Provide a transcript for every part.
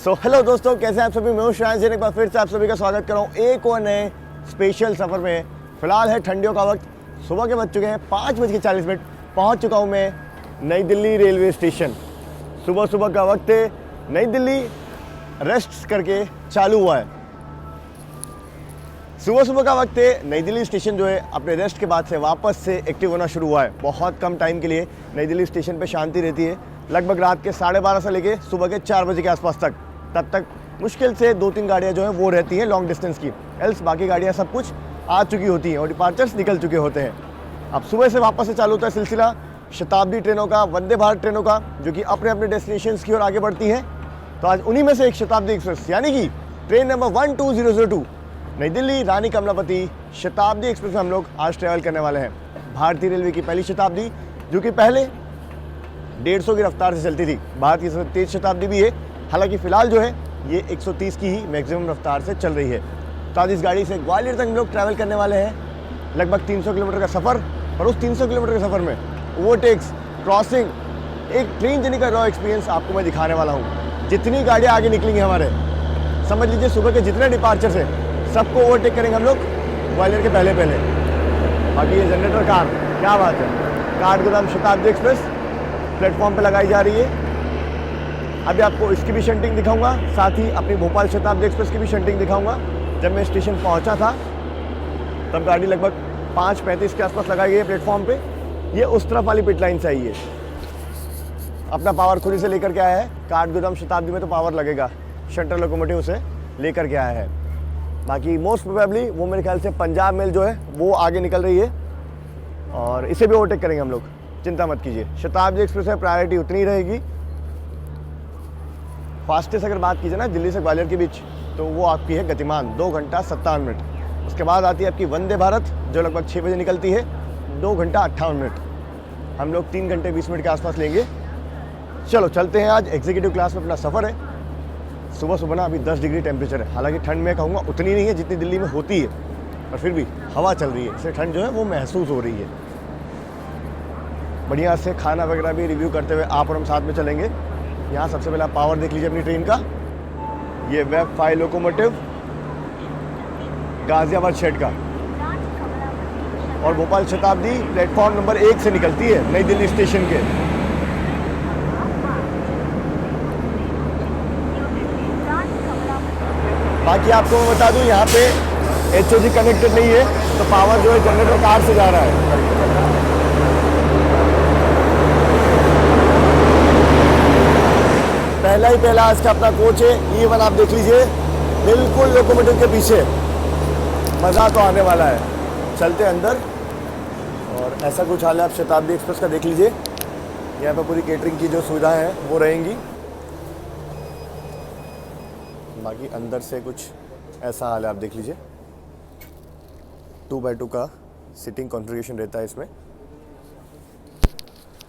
So hello दोस्तों, कैसे हैं आप सभी। मैं हूं श्रेयांश, एक बार फिर से आप सभी का स्वागत कर रहा हूं एक और नए स्पेशल सफ़र में। फिलहाल है ठंडियों का वक्त, सुबह के बज चुके हैं 5:40। पहुंच चुका हूं मैं नई दिल्ली रेलवे स्टेशन। सुबह सुबह का वक्त है, नई दिल्ली रेस्ट करके चालू हुआ है। सुबह सुबह का वक्त है, नई दिल्ली स्टेशन जो है अपने रेस्ट के बाद से वापस से एक्टिव होना शुरू हुआ है। बहुत कम टाइम के लिए नई दिल्ली स्टेशन पे शांति रहती है, लगभग रात के 12:30 से लेके सुबह के 4 बजे के आसपास तक। तब तक मुश्किल से 2-3 गाड़ियाँ जो हैं वो रहती हैं लॉन्ग डिस्टेंस की, एल्स बाकी गाड़ियाँ सब कुछ आ चुकी होती हैं और डिपार्चर्स निकल चुके होते हैं। अब सुबह से वापस से चालू होता है सिलसिला शताब्दी ट्रेनों का, वंदे भारत ट्रेनों का, जो कि अपने अपने डेस्टिनेशंस की ओर आगे बढ़ती हैं। तो आज उन्हीं में से एक शताब्दी एक्सप्रेस यानी कि ट्रेन नंबर 12002 नई दिल्ली रानी कमलापति शताब्दी एक्सप्रेस में हम लोग आज ट्रैवल करने वाले हैं। भारतीय रेलवे की पहली शताब्दी, जो कि पहले 150 की रफ्तार से चलती थी। भारत की सबसे तेज शताब्दी भी है, हालांकि फ़िलहाल जो है ये 130 की ही मैक्सिमम रफ्तार से चल रही है। तो आज इस गाड़ी से ग्वालियर तक हम लोग ट्रैवल करने वाले हैं, लगभग 300 किलोमीटर का सफ़र। और उस 300 किलोमीटर के सफ़र में ओवरटेक्स, क्रॉसिंग, एक ट्रेन जर्नी का रॉ एक्सपीरियंस आपको मैं दिखाने वाला हूँ। जितनी गाड़ियाँ आगे निकलेंगी हमारे, समझ लीजिए सुबह के जितने डिपार्चर्स हैं सबको ओवरटेक करेंगे हम लोग ग्वालियर के पहले। बाकी ये जनरेटर कार, क्या बात है, काठगोदाम शताब्दी एक्सप्रेस प्लेटफॉर्म पे लगाई जा रही है। अभी आपको इसकी भी शंटिंग दिखाऊंगा, साथ ही अपनी भोपाल शताब्दी एक्सप्रेस की भी शंटिंग दिखाऊंगा। जब मैं स्टेशन पहुंचा था तब गाड़ी लगभग 5:35 के आसपास लगाई गई है प्लेटफॉर्म पे। ये उस तरफ वाली पिट लाइन से आई है। अपना पावर खुद से लेकर के आया है। काठगोदाम शताब्दी में तो पावर लगेगा, शंटर लोकोमोटिव से लेकर के आया है। बाकी मोस्ट प्रोबेबली वो मेरे ख्याल से पंजाब मेल जो है वो आगे निकल रही है और इसे भी ओवरटेक करेंगे हम लोग, चिंता मत कीजिए। शताब्दी एक्सप्रेस में प्रायोरिटी उतनी ही रहेगी। फास्टेस्ट अगर बात कीजिए ना दिल्ली से ग्वालियर के बीच, तो वो आपकी है गतिमान 2 घंटा 57 मिनट। उसके बाद आती है आपकी वंदे भारत, जो लगभग 6 बजे निकलती है, 2 घंटा 58 मिनट। हम लोग 3 घंटे 20 मिनट के आसपास लेंगे। चलो चलते हैं। आज एग्जीक्यूटिव क्लास में अपना सफ़र है। सुबह सुबह ना अभी 10 डिग्री टेम्परेचर है, हालांकि ठंड में कहूँगा उतनी नहीं है जितनी दिल्ली में होती है, पर फिर भी हवा चल रही है, इससे ठंड जो है वो महसूस हो रही है। बढ़िया से खाना वगैरह भी रिव्यू करते हुए आप और हम साथ में चलेंगे। यहाँ सबसे पहले आप पावर देख लीजिए अपनी ट्रेन का। ये वेब 5 लोकोमोटिव गाजियाबाद शेड का, और भोपाल शताब्दी प्लेटफॉर्म नंबर 1 से निकलती है नई दिल्ली स्टेशन के। बाकी आपको मैं बता दूं, यहाँ पे HOG कनेक्टेड नहीं है, तो पावर जो है जनरेटर कार से जा रहा है। पहला आज का अपना कोच है E1, आप देख लीजिए, बिल्कुल लोकोमोटिव के पीछे। मज़ा तो आने वाला है। चलते अंदर और ऐसा कुछ हाल है। आप शताब्दी एक्सप्रेस का देख लीजिए, यहाँ पर पूरी केटरिंग की जो सुविधाएं हैं वो रहेंगी। बाकी अंदर से कुछ ऐसा हाल है, आप देख लीजिए। 2x2 का सिटिंग कॉन्फ़िगरेशन रहता है इसमें।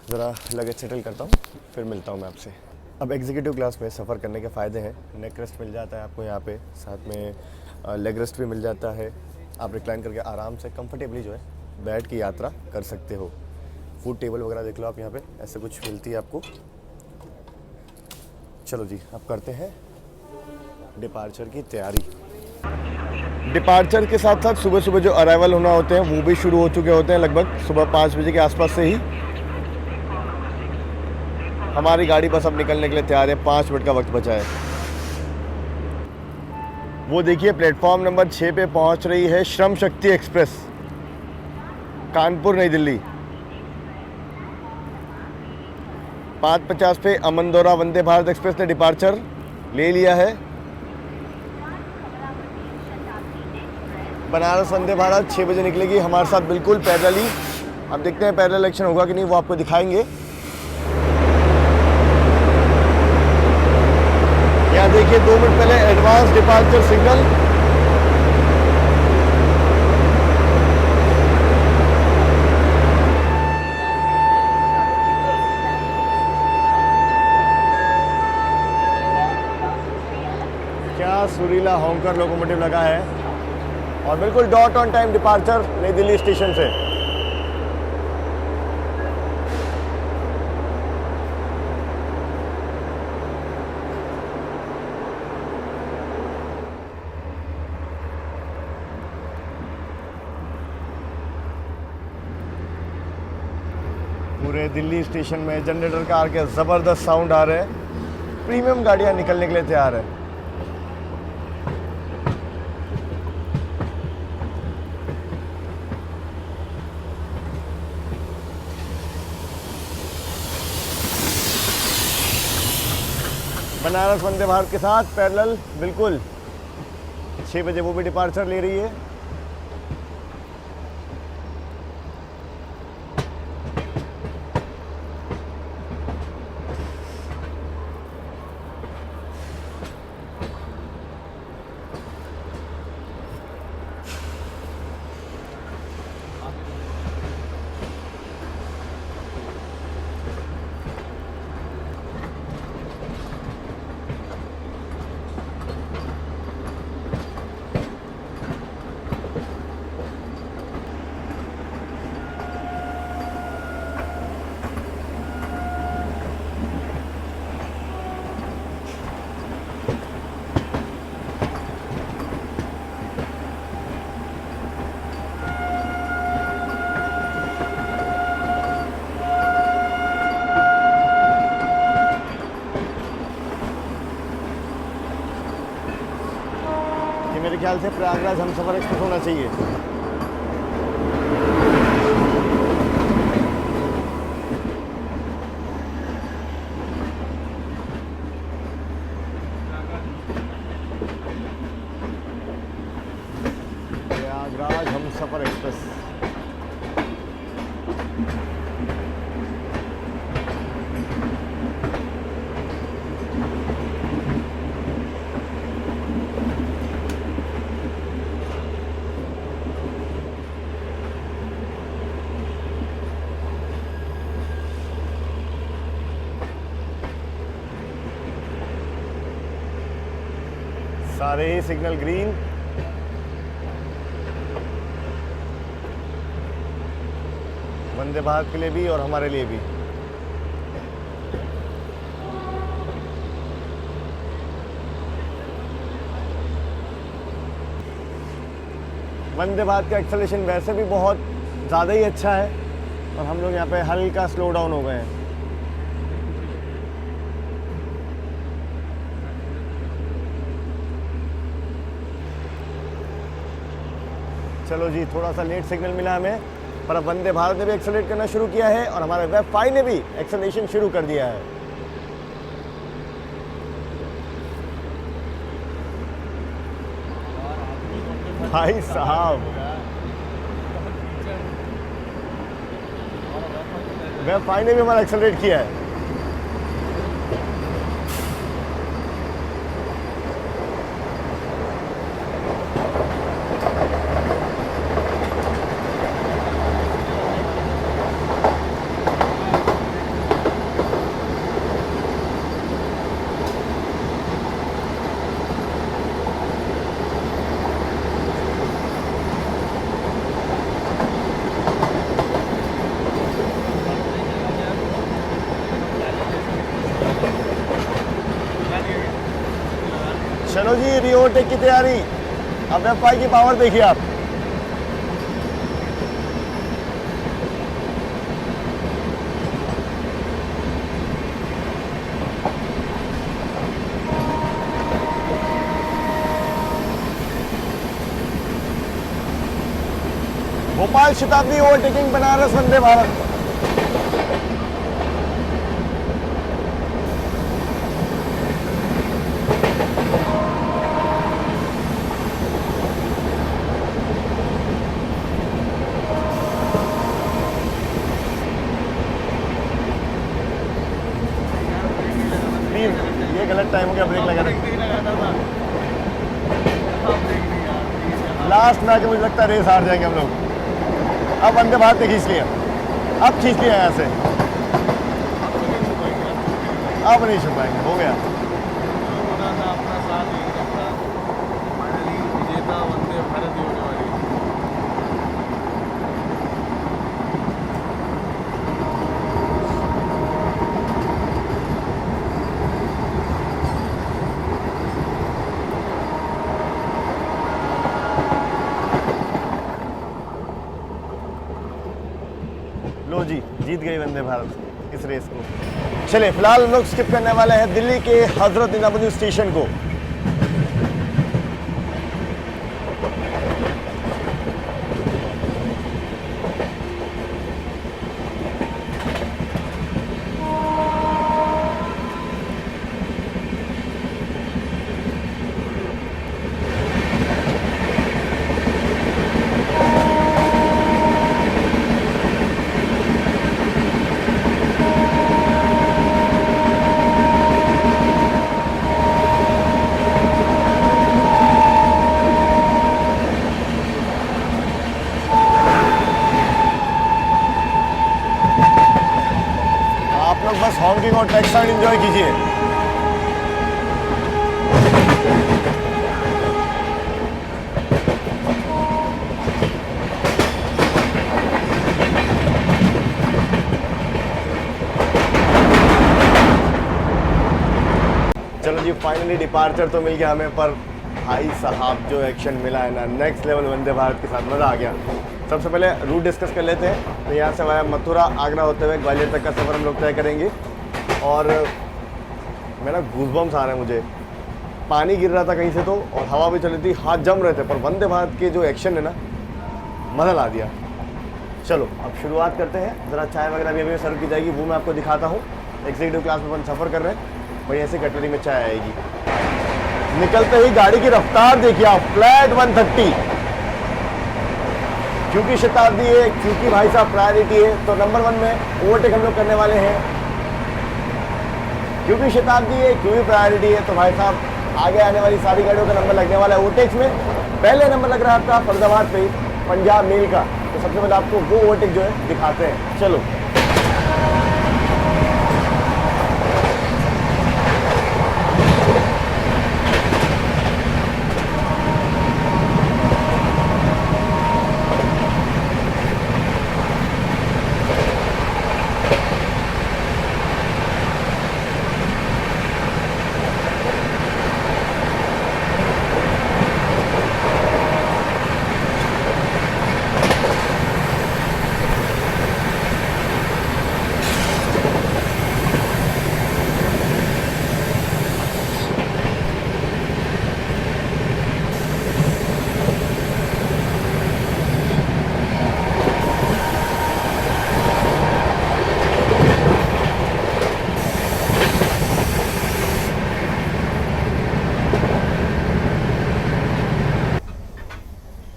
ज़रा लगेज सेटल करता हूँ, फिर मिलता हूँ मैं आपसे। अब एग्जीक्यूटिव क्लास में सफ़र करने के फ़ायदे हैं। नेक रेस्ट मिल जाता है आपको यहाँ पे, साथ में लेग रेस्ट भी मिल जाता है। आप रिक्लाइन करके आराम से कंफर्टेबली जो है बैठ के यात्रा कर सकते हो। फूड टेबल वगैरह देख लो आप यहाँ पे, ऐसे कुछ मिलती है आपको। चलो जी, अब करते हैं डिपार्चर की तैयारी। डिपार्चर के साथ साथ सुबह सुबह जो अराइवल होना होते हैं वो भी शुरू हो चुके होते हैं, लगभग सुबह 5 बजे के आसपास से ही। हमारी गाड़ी बस अब निकलने के लिए तैयार है, 5 मिनट का वक्त बचा है। वो देखिए प्लेटफॉर्म नंबर 6 पे पहुंच रही है श्रम शक्ति एक्सप्रेस, कानपुर नई दिल्ली। 5:50 पे अमनदौरा वंदे भारत एक्सप्रेस ने डिपार्चर ले लिया है। बनारस वंदे भारत 6 बजे निकलेगी हमारे साथ बिल्कुल पैरेलली। अब देखते हैं पैरेलल एक्शन होगा कि नहीं, वो आपको दिखाएंगे। यहाँ देखिए 2 मिनट पहले एडवांस डिपार्चर सिग्नल। क्या सुरीला हॉन्कर लोकोमोटिव लगा है, और बिल्कुल डॉट ऑन टाइम डिपार्चर नई दिल्ली स्टेशन से। पूरे दिल्ली स्टेशन में जनरेटर कार के ज़बरदस्त साउंड आ रहे हैं। प्रीमियम गाड़ियाँ निकलने के लिए तैयार है। बनारस वंदे भारत के साथ पैरेलल बिल्कुल 6 बजे वो भी डिपार्चर ले रही है। मेरे ख्याल से प्रयागराज हमसफर एक्सप्रेस होना चाहिए। प्रयागराज हमसफर एक्सप्रेस। सारे ही सिग्नल ग्रीन। वंदे भारत के लिए भी और हमारे लिए भी। वंदे भारत का एक्सेलरेशन वैसे भी बहुत ज़्यादा ही अच्छा है और हम लोग यहाँ पे हल्का स्लो डाउन हो गए हैं। चलो जी, थोड़ा सा लेट सिग्नल मिला हमें, पर अब वंदे भारत ने भी एक्सेलरेट करना शुरू किया है और हमारे वेब 5 ने भी एक्सेलरेशन शुरू कर दिया है। भाई साहब, वेब 5 ने भी हमारा एक्सेलरेट किया है। चलो जी, रीओवरटेक की तैयारी। अब वेब 5 की पावर देखिए आप। भोपाल शताब्दी ओवरटेकिंग बनारस वंदे भारत। ये गलत टाइम हो गया, ब्रेक लगा था। लास्ट में आके मुझे लगता है रेस हार जाएंगे हम लोग। अब वंदे भारत ने खींच लिया, अब खींच लिया यहाँ से, अब नहीं छुप पाएंगे, हो गया। लो जी, जीत गई वंदे भारत इस रेस को। चलिए फिलहाल हम लोग स्किप करने वाले हैं दिल्ली के हजरत निजामुद्दीन स्टेशन को। बस हॉकिंग और ट्रैक साइड एंजॉय कीजिए। चलो जी फाइनली डिपार्चर तो मिल गया हमें, पर भाई साहब जो एक्शन मिला है ना नेक्स्ट लेवल वंदे भारत के साथ, मज़ा आ गया। सबसे पहले रूट डिस्कस कर लेते हैं। तो यहाँ से वाया मथुरा आगरा होते हुए ग्वालियर तक का सफ़र हम लोग तय करेंगे। और मेरा गूज़बम्स आ रहे हैं मुझे, पानी गिर रहा था कहीं से तो, और हवा भी चल रही थी, हाथ जम रहे थे, पर वंदे भारत के जो एक्शन है ना मज़ा ला दिया। चलो अब शुरुआत करते हैं। ज़रा चाय वगैरह भी अभी सर्व की जाएगी, वो मैं आपको दिखाता हूँ। एग्जीक्यूटिव क्लास में अपन सफ़र कर रहे हैं, वही ऐसे कटलरी में चाय आएगी। निकलते ही गाड़ी की रफ्तार देखिए आप, फ्लैट 130, क्योंकि शताब्दी है, क्योंकि भाई साहब प्रायोरिटी है, तो नंबर 1 में ओवरटेक हम लोग करने वाले हैं। क्योंकि शताब्दी है, क्योंकि प्रायोरिटी है, तो भाई साहब आगे आने वाली सारी गाड़ियों का नंबर लगने वाला है ओवरटेक्स में। पहले नंबर लग रहा है आपका फरीदाबाद पे पंजाब मेल का, तो सबसे पहले आपको वो ओवरटेक जो है दिखाते हैं। चलो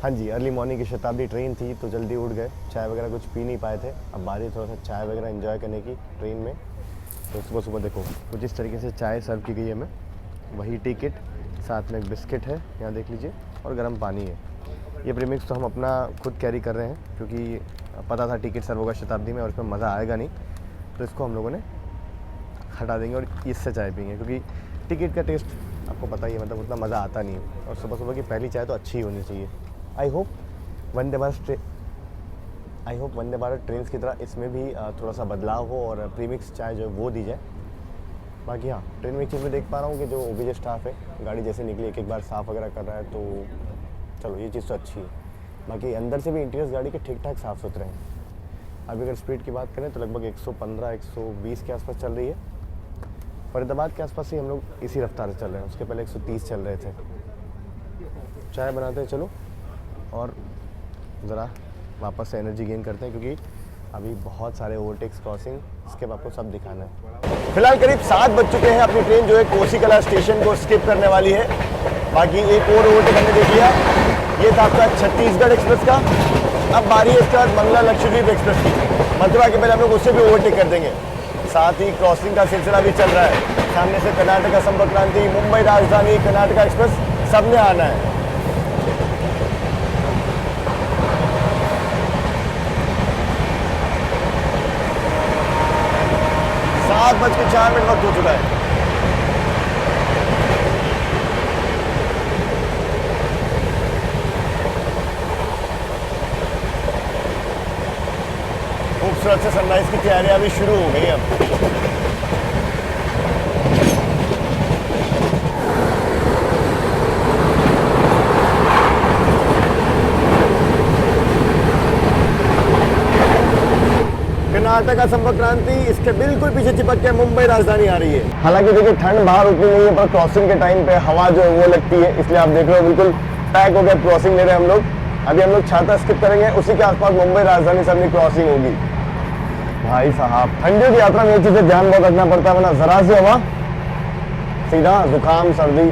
हाँ जी, अर्ली मॉर्निंग की शताब्दी ट्रेन थी तो जल्दी उठ गए, चाय वगैरह कुछ पी नहीं पाए थे। अब बारी थोड़ा सा चाय वगैरह एंजॉय करने की ट्रेन में। तो सुबह सुबह देखो कुछ इस तरीके से चाय सर्व की गई है हमें, वही टिकट, साथ में एक बिस्किट है यहाँ देख लीजिए, और गर्म पानी है। ये प्रीमिक्स तो हम अपना खुद कैरी कर रहे हैं, क्योंकि पता था टिकट सर्व होगा शताब्दी में और इसमें मज़ा आएगा नहीं, तो इसको हम लोगों ने हटा देंगे और इससे चाय पीएंगे, क्योंकि टिकट का टेस्ट आपको पता ही है, मतलब उतना मज़ा आता नहीं है। और सुबह सुबह की पहली चाय तो अच्छी ही होनी चाहिए। I hope Vande Bharat trains की तरह इसमें भी थोड़ा सा बदलाव हो और प्रीमिक्स चाय जो है वो दी जाए। बाकी हाँ, ट्रेन में एक चीज़ मैं देख पा रहा हूँ कि जो ओबीजे स्टाफ है गाड़ी जैसे निकली एक बार साफ़ वगैरह कर रहा है, तो चलो ये चीज़ तो अच्छी है। बाकी अंदर से भी इंटीरियर्स गाड़ी के ठीक ठाक साफ़ सुथरे हैं। अभी अगर स्पीड की बात करें तो लगभग 115-120 के आसपास चल रही है। फरीदाबाद के आसपास ही हम लोग इसी रफ्तार से चल रहे हैं, उसके पहले 130 चल रहे थे। चाय बनाते हैं चलो, और ज़रा वापस से एनर्जी गेन करते हैं, क्योंकि अभी बहुत सारे ओवरटेक्स क्रॉसिंग इसके आपको सब दिखाना है। फिलहाल करीब 7 बज चुके हैं, अपनी ट्रेन जो है कोसीकला स्टेशन को स्किप करने वाली है। बाकी एक और ओवरटेक हमने देख लिया, ये था आपका छत्तीसगढ़ एक्सप्रेस का। अब बारी है इसके बाद मंगला लक्षद्वीप एक्सप्रेस की। मथुरा के पहले हम लोग उससे भी ओवरटेक कर देंगे। साथ ही क्रॉसिंग का सिलसिला भी चल रहा है। सामने से कर्नाटका संपर्क क्रांति, मुंबई राजधानी, कर्नाटका एक्सप्रेस, सबने आना है। 7:04 वक्त हो चुका है। खूबसूरत से सनराइज की तैयारियां भी शुरू हो गई अब। कर्नाटका संपर्क क्रांति, इसके बिल्कुल पीछे चिपक के मुंबई राजधानी आ रही है। हालांकि देखिए ठंड बाहर उतनी नहीं है, पर क्रॉसिंग के टाइम पे हवा जो है वो लगती है, इसलिए आप देख रहे हो बिल्कुल पैक हो गया क्रॉसिंग ले रहे हैं हम लोग। अभी हम लोग छाता स्किप करेंगे, उसी के आसपास मुंबई राजधानी से अपनी क्रॉसिंग होगी। भाई साहब ठंडियों की यात्रा में ये चीजें ध्यान बहुत रखना पड़ता है, वरना जरा सी हवा सीधा जुकाम सर्दी।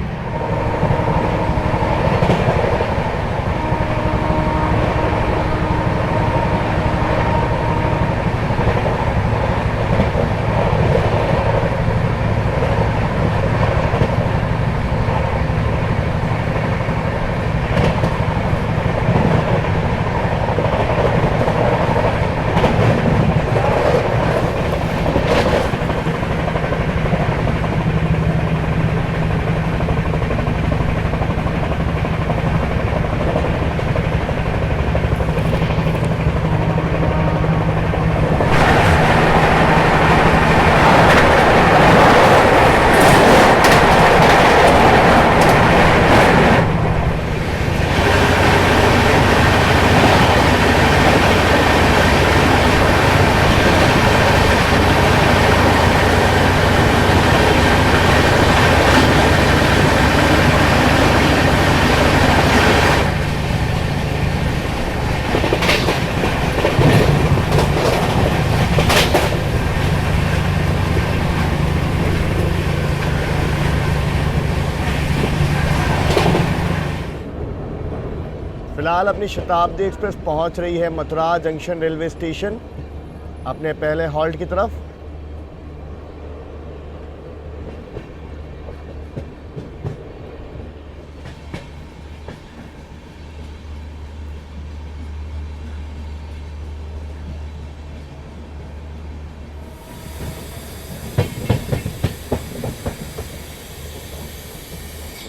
फिलहाल अपनी शताब्दी एक्सप्रेस पहुंच रही है मथुरा जंक्शन रेलवे स्टेशन, अपने पहले हॉल्ट की तरफ।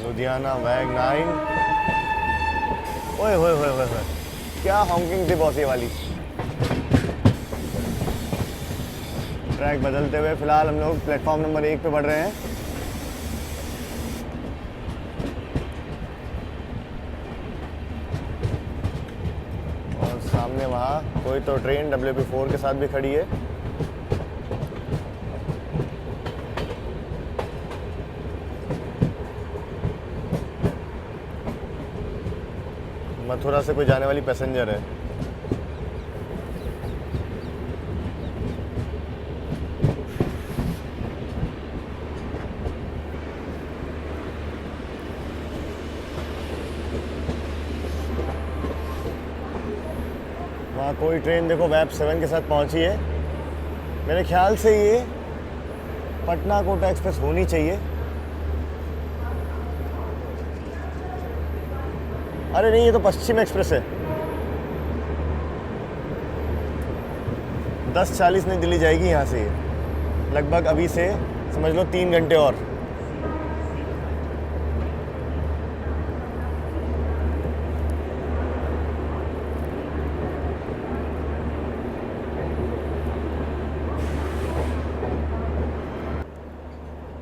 लुधियाना वैग 9। ओए होए होए होए होए, क्या हॉकिंग थी बॉस ये वाली। ट्रैक बदलते हुए फिलहाल हम लोग प्लेटफॉर्म नंबर 1 पे बढ़ रहे हैं। और सामने वहाँ कोई तो ट्रेन WP4 के साथ भी खड़ी है। मथुरा से कोई जाने वाली पैसेंजर है। वहाँ कोई ट्रेन देखो वैप 7 के साथ पहुंची है। मेरे ख्याल से ये पटना कोटा एक्सप्रेस होनी चाहिए। अरे नहीं, ये तो पश्चिम एक्सप्रेस है। 10:40 नई दिल्ली जाएगी यहाँ से, लगभग अभी से समझ लो 3 घंटे और।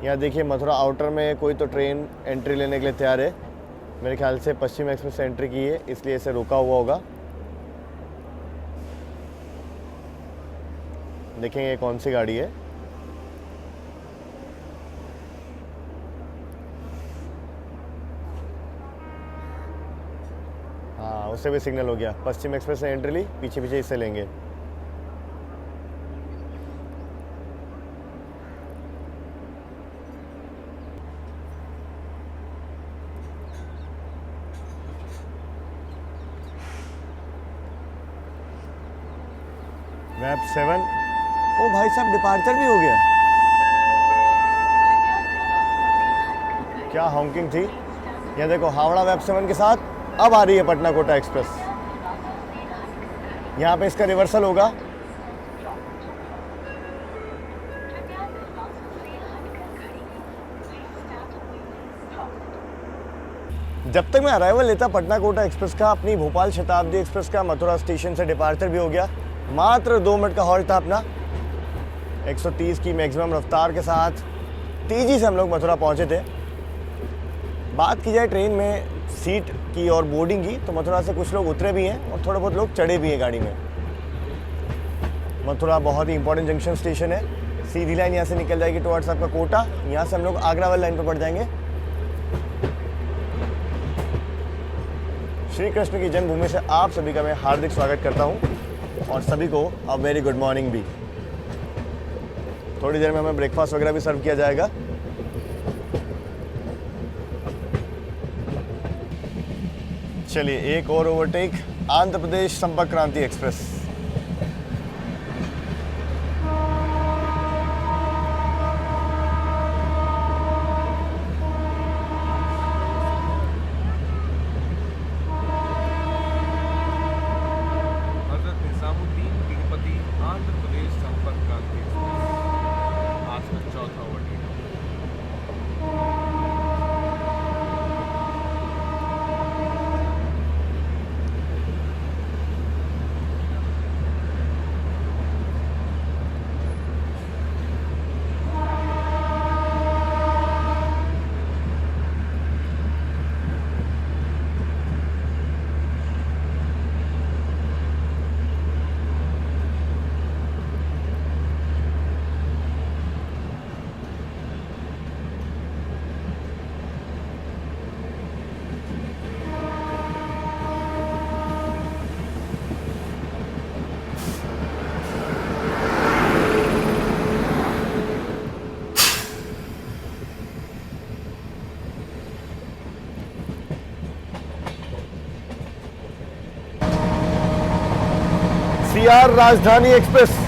यहाँ देखिए मथुरा आउटर में कोई तो ट्रेन एंट्री लेने के लिए तैयार है। मेरे ख्याल से पश्चिम एक्सप्रेस से एंट्री की है, इसलिए इसे रोका हुआ होगा। देखेंगे कौन सी गाड़ी है। हाँ, उससे भी सिग्नल हो गया। पश्चिम एक्सप्रेस से एंट्री ली, पीछे पीछे इससे लेंगे। वैप 7। ओ भाई साहब, डिपार्चर भी हो गया। क्या हॉकिंग थी। यहाँ देखो हावड़ा वैप 7 के साथ अब आ रही है पटना कोटा एक्सप्रेस। यहाँ पे इसका रिवर्सल होगा। जब तक मैं अराइवल लेता पटना कोटा एक्सप्रेस का, अपनी भोपाल शताब्दी एक्सप्रेस का मथुरा स्टेशन से डिपार्चर भी हो गया। मात्र 2 मिनट का हॉल्ट था अपना। 130 की मैक्सिमम रफ्तार के साथ तेज़ी से हम लोग मथुरा पहुंचे थे। बात की जाए ट्रेन में सीट की और बोर्डिंग की, तो मथुरा से कुछ लोग उतरे भी हैं और थोड़े बहुत लोग चढ़े भी हैं गाड़ी में। मथुरा बहुत ही इंपॉर्टेंट जंक्शन स्टेशन है। सीधी लाइन यहाँ से निकल जाएगी टुवर्ड्स आपका कोटा। यहाँ से हम लोग आगरा वाली लाइन पर बढ़ जाएंगे। श्री कृष्ण की जन्मभूमि से आप सभी का मैं हार्दिक स्वागत करता हूँ और सभी को अब वेरी गुड मॉर्निंग भी। थोड़ी देर में हमें ब्रेकफास्ट वगैरह भी सर्व किया जाएगा। चलिए एक और ओवरटेक, आंध्र प्रदेश संपर्क क्रांति एक्सप्रेस। हजरत निजामुद्दीन तिरुपति आंध्र प्रदेश संपर्क क्रांति एक्सप्रेस आज का चौथा ओवरटेक। सीआर राजधानी एक्सप्रेस।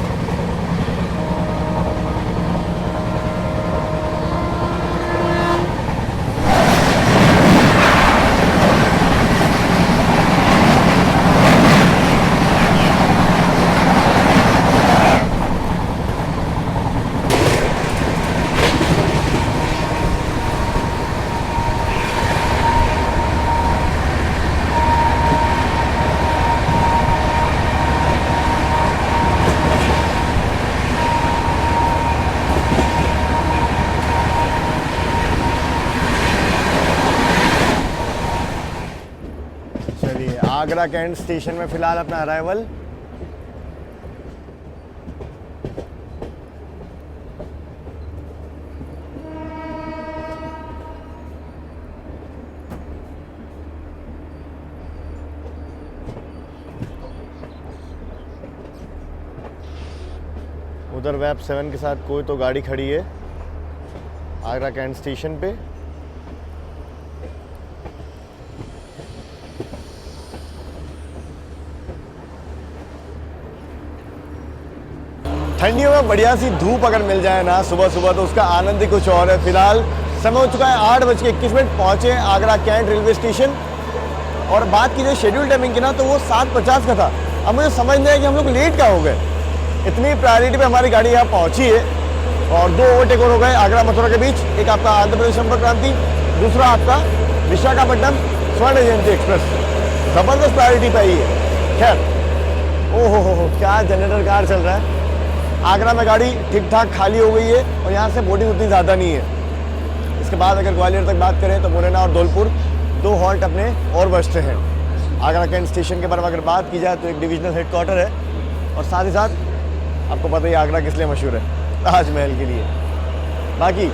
आगरा कैंट स्टेशन में फिलहाल अपना अराइवल। उधर वेब 7 के साथ कोई तो गाड़ी खड़ी है आगरा कैंट स्टेशन पे। ठंडियों में बढ़िया सी धूप अगर मिल जाए ना सुबह सुबह तो उसका आनंद ही कुछ और है। फिलहाल समय हो चुका है 8:21 पहुंचे आगरा कैंट रेलवे स्टेशन। और बात की जाए शेड्यूल टाइमिंग की ना तो वो 7:50 का था। अब मुझे समझ नहीं है कि हम लोग लेट क्या हो गए। इतनी प्रायोरिटी पे हमारी गाड़ी यहाँ पहुंची है और 2 ओवरटेक और हो गए आगरा मथुरा के बीच। एक आपका आंध्र प्रदेश संपर्क क्रांति, दूसरा आपका विशाखापट्टनम स्वर्ण जयंती एक्सप्रेस। जबरदस्त प्रायोरिटी पे ही है। खैर ओहो क्या जनरेटर कार चल रहा है। आगरा में गाड़ी ठीक ठाक खाली हो गई है और यहाँ से बोर्डिंग उतनी ज़्यादा नहीं है। इसके बाद अगर ग्वालियर तक बात करें तो मुरैना और धौलपुर 2 हॉल्ट अपने और बचते हैं। आगरा कैंट स्टेशन के बारे में अगर बात की जाए तो एक डिविजनल हेडक्वार्टर है और साथ ही साथ आपको पता ही आगरा किस लिए मशहूर है, ताजमहल के लिए। बाकी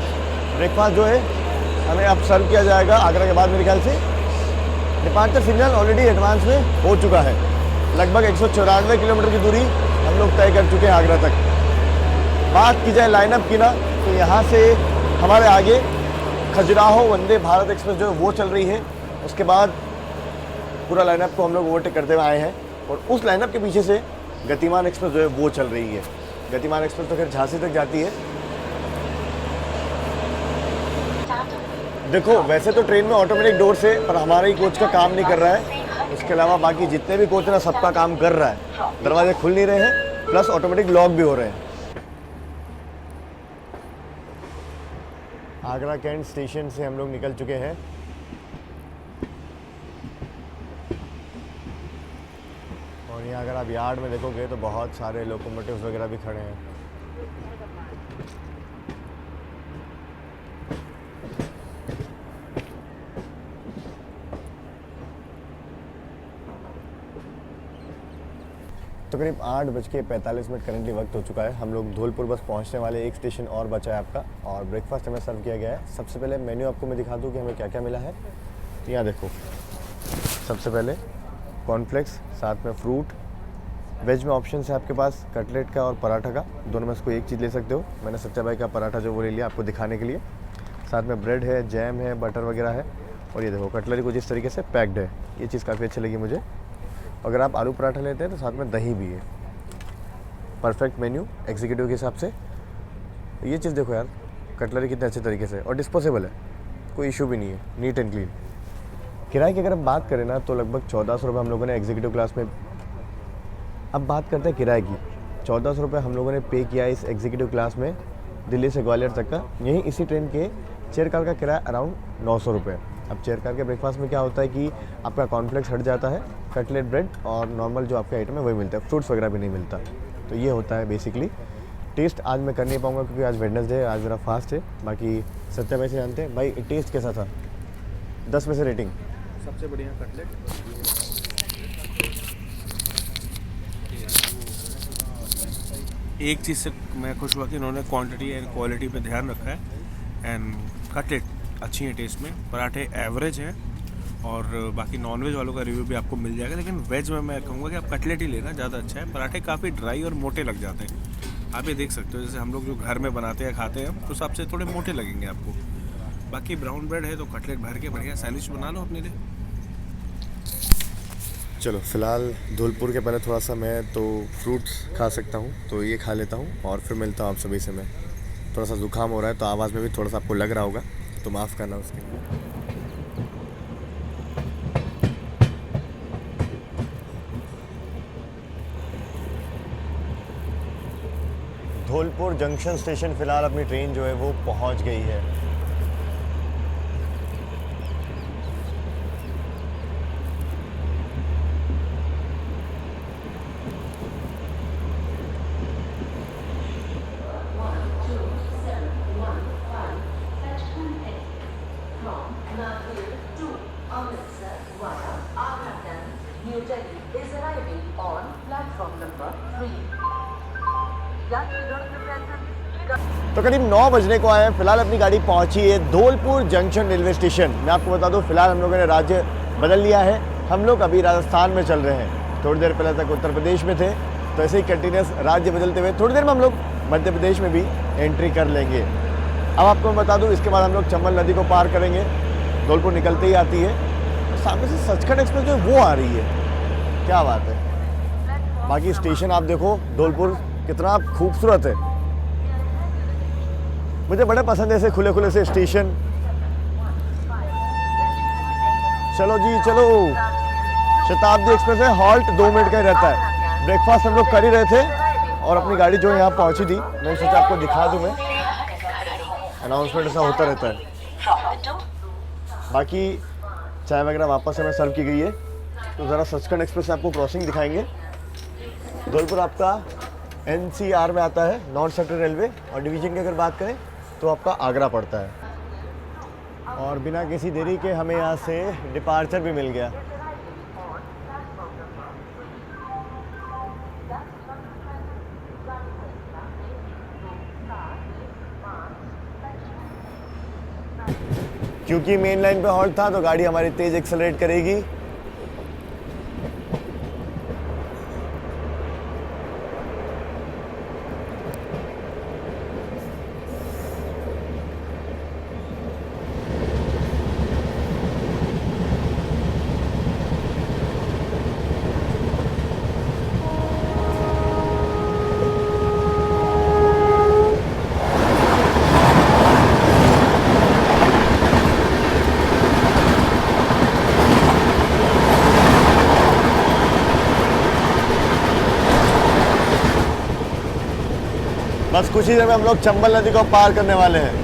ब्रेकफास्ट जो है हमें अब सर्व किया जाएगा आगरा के बाद। मेरे ख्याल से डिपार्चर सिग्नल ऑलरेडी एडवांस में हो चुका है। लगभग 194 किलोमीटर की दूरी हम लोग तय कर चुके हैं आगरा तक। बात की जाए लाइनअप की ना तो यहाँ से हमारे आगे खजुराहो वंदे भारत एक्सप्रेस जो है वो चल रही है। उसके बाद पूरा लाइनअप को हम लोग ओवरटेक करते हुए आए हैं और उस लाइनअप के पीछे से गतिमान एक्सप्रेस जो है वो चल रही है। गतिमान एक्सप्रेस तो खैर झांसी तक जाती है। देखो वैसे तो ट्रेन में ऑटोमेटिक डोर से, पर हमारे ही कोच का काम नहीं कर रहा है। उसके अलावा बाकी जितने भी कोच ना सबका काम कर रहा है। दरवाजे खुल नहीं रहे हैं प्लस ऑटोमेटिक लॉक भी हो रहे हैं। आगरा कैंट स्टेशन से हम लोग निकल चुके हैं। और यहाँ अगर आप यार्ड में देखोगे तो बहुत सारे लोकोमोटिव्स वगैरह भी खड़े हैं। तो करीब 8:45 करंटली वक्त हो चुका है। हम लोग धौलपुर बस पहुंचने वाले, एक स्टेशन और बचा है आपका, और ब्रेकफास्ट हमें सर्व किया गया है। सबसे पहले मेन्यू आपको मैं दिखा दूं कि हमें क्या क्या मिला है। यहाँ देखो, सबसे पहले कॉर्नफ्लेक्स, साथ में फ्रूट। वेज में ऑप्शन है आपके पास कटलेट का और पराठा का, दोनों में से कोई एक चीज़ ले सकते हो। मैंने सच्चा भाई का पराठा जो वो ले लिया आपको दिखाने के लिए। साथ में ब्रेड है, जैम है, बटर वगैरह है, और ये देखो कटलरी कुछ इस तरीके से पैक्ड है। ये चीज़ काफ़ी अच्छी लगी मुझे। अगर आप आलू पराठा लेते हैं तो साथ में दही भी है। परफेक्ट मेन्यू एग्जीक्यूटिव के हिसाब से। ये चीज़ देखो यार, कटलरी कितने अच्छे तरीके से, और डिस्पोजेबल है, कोई इशू भी नहीं है, नीट एंड क्लीन। किराए की अगर हम बात करें ना तो लगभग 1400 रुपये हम लोगों ने एग्जीक्यूटिव क्लास में। अब बात करते हैं किराए की। 1400 रुपये हम लोगों ने पे किया इस एग्जीक्यूटिव क्लास में, दिल्ली से ग्वालियर तक का। यहीं इसी ट्रेन के चेयर कार का किराया अराउंड 900 रुपये। अब चेयर कार के ब्रेकफास्ट में क्या होता है कि आपका कॉर्नफ्लेक्स हट जाता है, कटलेट, ब्रेड और नॉर्मल जो आपके आइटम है वही मिलता है, फ्रूट्स वगैरह भी नहीं मिलता। तो ये होता है बेसिकली। टेस्ट आज मैं कर नहीं पाऊँगा क्योंकि आज वेडनेसडे है, आज मेरा फास्ट है। बाकी सत्या भाई से जानते हैं भाई टेस्ट कैसा था, 10 में से रेटिंग। सबसे बढ़िया कटलेट। एक चीज़ से मैं खुश हुआ कि इन्होंने क्वांटिटी एंड क्वालिटी पे ध्यान रखा है। एंड कटलेट अच्छी है टेस्ट में, पराठे एवरेज हैं, और बाकी नॉनवेज वालों का रिव्यू भी आपको मिल जाएगा। लेकिन वेज में मैं कहूँगा कि आप कटलेट ही लेना ज़्यादा अच्छा है। पराठे काफ़ी ड्राई और मोटे लग जाते हैं, आप ये देख सकते हो। जैसे हम लोग जो घर में बनाते हैं खाते हैं तो सबसे थोड़े मोटे लगेंगे आपको। बाकी ब्राउन ब्रेड है तो कटलेट भर के बढ़िया सैंडविच बना लो अपने लिए। चलो फिलहाल धौलपुर के पहले थोड़ा सा मैं तो फ्रूट्स खा सकता हूँ, तो ये खा लेता हूँ और फिर मिलता हूँ आप सभी से। मैं थोड़ा सा जुकाम हो रहा है तो आवाज़ में भी थोड़ा सा आपको लग रहा होगा, तो माफ़ करना उसके लिए। धौलपुर जंक्शन स्टेशन फ़िलहाल अपनी ट्रेन जो है वो पहुँच गई है। तो करीब 9 बजने को आए हैं। फिलहाल अपनी गाड़ी पहुंची है धौलपुर जंक्शन रेलवे स्टेशन। मैं आपको बता दूं फिलहाल हम लोगों ने राज्य बदल लिया है, हम लोग अभी राजस्थान में चल रहे हैं। थोड़ी देर पहले तक उत्तर प्रदेश में थे, तो ऐसे ही कंटिन्यूस राज्य बदलते हुए थोड़ी देर में हम लोग मध्य प्रदेश में भी एंट्री कर लेंगे। अब आपको मैं बता दूँ इसके बाद हम लोग चंबल नदी को पार करेंगे। धौलपुर निकलते ही आती है, सामने से सचखंड एक्सप्रेस जो है वो आ रही है, क्या बात है। बाकी स्टेशन आप देखो धौलपुर कितना खूबसूरत है, मुझे बड़े पसंद है ऐसे खुले खुले से स्टेशन। चलो जी चलो, शताब्दी एक्सप्रेस है, हॉल्ट 2 मिनट का ही रहता है। ब्रेकफास्ट हम लोग कर ही रहे थे और अपनी गाड़ी जो है यहाँ पहुँची थी। मैं सोचा आपको दिखा दूँ, मैं अनाउंसमेंट ऐसा होता रहता है। बाकी चाय वगैरह वापस हमें सर्व की गई है, तो ज़रा सचखंड एक्सप्रेस से आपको क्रॉसिंग दिखाएंगे। धौलपुर आपका NCR में आता है, नॉर्थ सेंट्रल रेलवे, और डिवीज़न की अगर बात करें तो आपका आगरा पड़ता है। और बिना किसी देरी के हमें यहाँ से डिपार्चर भी मिल गया। क्योंकि मेन लाइन पे हॉल्ट था तो गाड़ी हमारी तेज एक्सेलरेट करेगी। बस कुछ ही देर में हम लोग चंबल नदी को पार करने वाले हैं।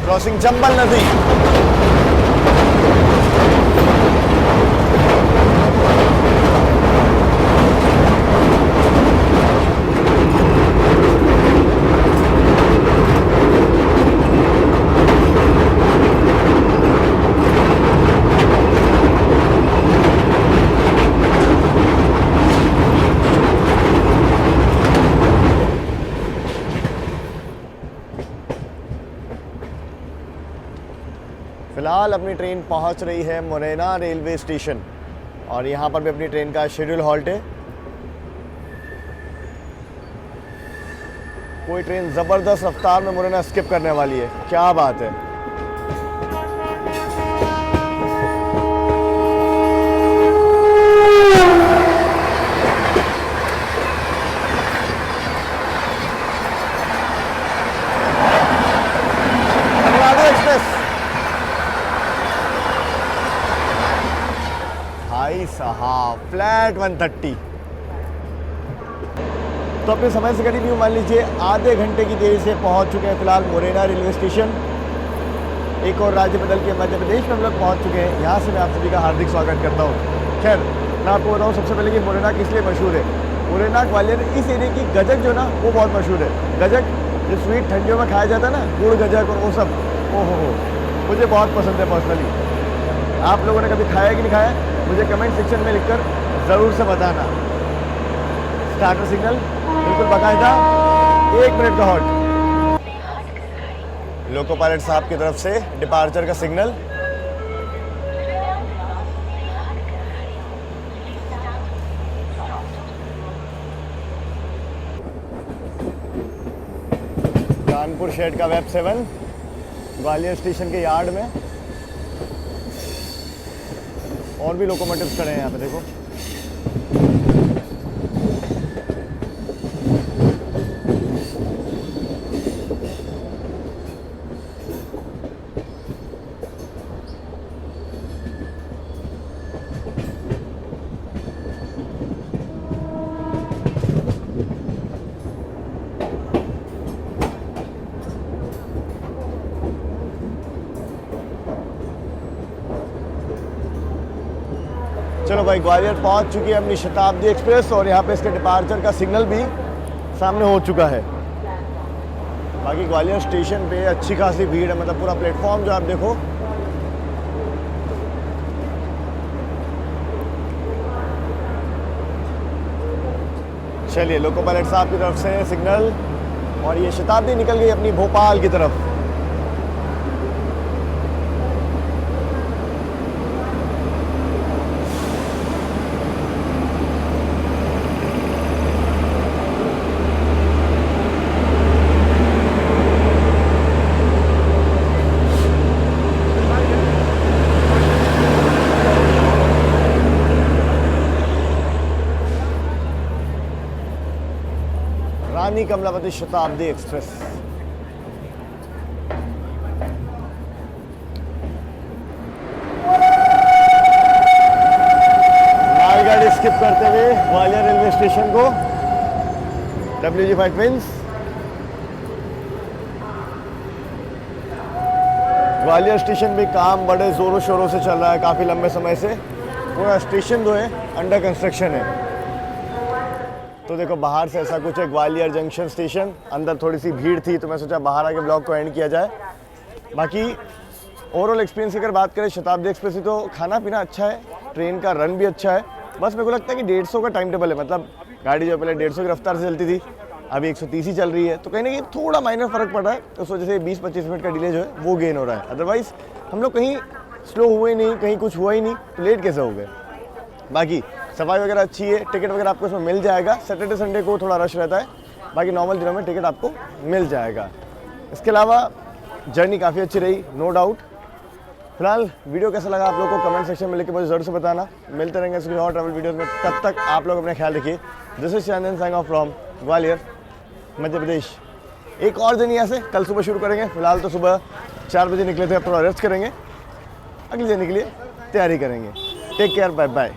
क्रॉसिंग चंबल नदी। फिलहाल अपनी ट्रेन पहुंच रही है मुरैना रेलवे स्टेशन और यहाँ पर भी अपनी ट्रेन का शेड्यूल हॉल्ट है। कोई ट्रेन ज़बरदस्त रफ्तार में मुरैना स्किप करने वाली है, क्या बात है। भाई साहब फ्लैट 130। तो अपने समय से करीब मान लीजिए आधे घंटे की देरी से पहुंच चुके हैं फिलहाल मुरैना रेलवे स्टेशन। एक और राज्य बदल के मध्य प्रदेश में हम लोग पहुंच चुके हैं। यहाँ से मैं आप सभी का हार्दिक स्वागत करता हूँ। खैर मैं आपको बताऊँ सबसे पहले कि मुरैना किस लिए मशहूर है। मुरैना ग्वालियर इस एरिया की गजक जो ना वो बहुत मशहूर है। गजक जो स्वीट ठंडियों में खाया जाता है ना, गुड़ गजक और वो सब, ओहो मुझे बहुत पसंद है पर्सनली। आप लोगों ने कभी खाया कि नहीं खाया मुझे कमेंट सेक्शन में लिखकर ज़रूर से बताना। स्टार्टर सिग्नल बिल्कुल बाकायदा 1 मिनट का हॉल्ट। लोको पायलट साहब की तरफ से डिपार्चर का सिग्नल। कानपुर शेड का वेब 7 ग्वालियर स्टेशन के यार्ड में। और भी लोकोमोटिव्स खड़े हैं यहाँ पे देखो। चलो भाई ग्वालियर पहुंच चुकी है अपनी शताब्दी एक्सप्रेस और यहाँ पे इसके डिपार्चर का सिग्नल भी सामने हो चुका है। बाकी ग्वालियर स्टेशन पे अच्छी खासी भीड़ है, मतलब पूरा प्लेटफॉर्म जो आप देखो चलिए लोको पायलट साहब की तरफ से सिग्नल और ये शताब्दी निकल गई अपनी भोपाल की तरफ। रानी कमलावती शताब्दी एक्सप्रेस। मालगाड़ी स्किप करते हुए ग्वालियर रेलवे स्टेशन को WG5 ट्विंस। ग्वालियर स्टेशन भी काम बड़े जोरों शोरों से चल रहा है काफ़ी लंबे समय से। पूरा स्टेशन जो है अंडर कंस्ट्रक्शन है। तो देखो बाहर से ऐसा कुछ है ग्वालियर जंक्शन स्टेशन। अंदर थोड़ी सी भीड़ थी तो मैं सोचा बाहर आके ब्लॉग को एंड किया जाए। बाकी ओवरऑल एक्सपीरियंस की अगर बात करें शताब्दी एक्सप्रेस की, तो खाना पीना अच्छा है, ट्रेन का रन भी अच्छा है। बस मेरे को लगता है कि 150 का टाइम टेबल है, मतलब गाड़ी जो पहले 150 की रफ्तार से चलती थी अभी 130 ही चल रही है, तो कहीं ना कहीं थोड़ा माइनर फ़र्क पड़ रहा है। उस वजह से 20-25 मिनट का डिले जो है वो गेन हो रहा है। अदरवाइज़ हम लोग कहीं स्लो हुए नहीं, कहीं कुछ हुआ ही नहीं, तो लेट कैसे हो गए। बाकी सफाई वगैरह अच्छी है, टिकट वगैरह आपको इसमें मिल जाएगा। सैटरडे संडे को थोड़ा रश रहता है, बाकी नॉर्मल दिनों में टिकट आपको मिल जाएगा। इसके अलावा जर्नी काफ़ी अच्छी रही, नो डाउट। फिलहाल वीडियो कैसा लगा आप लोग को कमेंट सेक्शन में लिख के मुझे ज़रूर से बताना। मिलते रहेंगे इसके और ट्रैवल वीडियोज़ में, तब तक आप लोग अपना ख्याल रखिए। This is Chandan saying off from Gwalior Madhya Pradesh. एक और दिन यहाँ से कल सुबह शुरू करेंगे। फिलहाल तो सुबह 4 बजे निकले थे, अब थोड़ा रेस्ट करेंगे, अगले दिन के लिए तैयारी करेंगे। Take care, bye bye.